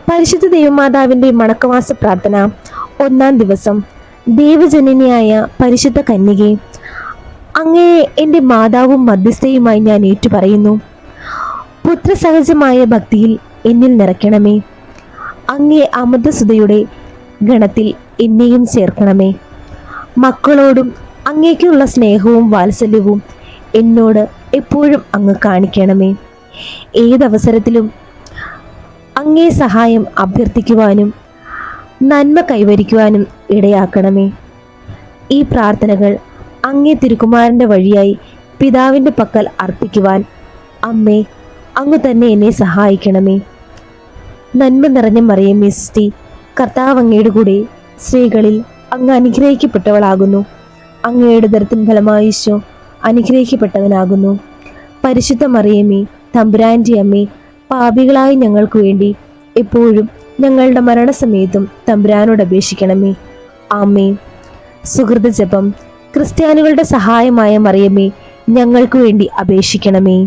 പരിശുദ്ധ ദൈവമാതാവിന്റെ മണക്കവാസ പ്രാർത്ഥന. 1-ാം ദിവസം. ദൈവജനനിയായ പരിശുദ്ധ കന്യകേ, അങ്ങയെ എൻ്റെ മാതാവും മധ്യസ്ഥയുമായി ഞാൻ ഏറ്റുപറയുന്നു. പുത്രസഹജമായ ഭക്തിയിൽ എന്നിൽ നിറയ്ക്കണമേ. അങ്ങേ അമൃതസുതയുടെ ഗണത്തിൽ എന്നെയും ചേർക്കണമേ. മക്കളോടും അങ്ങേക്കുള്ള സ്നേഹവും വാത്സല്യവും എന്നോട് എപ്പോഴും അങ്ങ് കാണിക്കണമേ. ഏതവസരത്തിലും അങ്ങേ സഹായം അഭ്യർത്ഥിക്കുവാനും നന്മ കൈവരിക്കുവാനും ഇടയാക്കണമേ. ഈ പ്രാർത്ഥനകൾ അങ്ങേ തിരുക്കുമാരൻ്റെ വഴിയായി പിതാവിൻ്റെ പക്കൽ അർപ്പിക്കുവാൻ അമ്മേ, അങ്ങ് തന്നെ എന്നെ സഹായിക്കണമേ. നന്മ നിറഞ്ഞ മറിയമേ സ്തുതി. കർത്താവ് അങ്ങയുടെ കൂടെ സ്ത്രീകളിൽ അങ്ങ് അനുഗ്രഹിക്കപ്പെട്ടവളാകുന്നു. അങ്ങയുടെ ഉദരത്തിൻ ഫലമായി ഈശോ അനുഗ്രഹിക്കപ്പെട്ടവനാകുന്നു. പരിശുദ്ധ മറിയമേ, തമ്പുരാൻ്റെ അമ്മേ, പാപികളായ ഞങ്ങൾക്ക് വേണ്ടി എപ്പോഴും ഞങ്ങളുടെ മരണസമയത്തും തമ്പുരാനോട് അപേക്ഷിക്കണമേ. ആമേൻ. സുഹൃത ജപം. ക്രിസ്ത്യാനികളുടെ സഹായമായ മറിയമേ, ഞങ്ങൾക്ക് വേണ്ടി അപേക്ഷിക്കണമേ.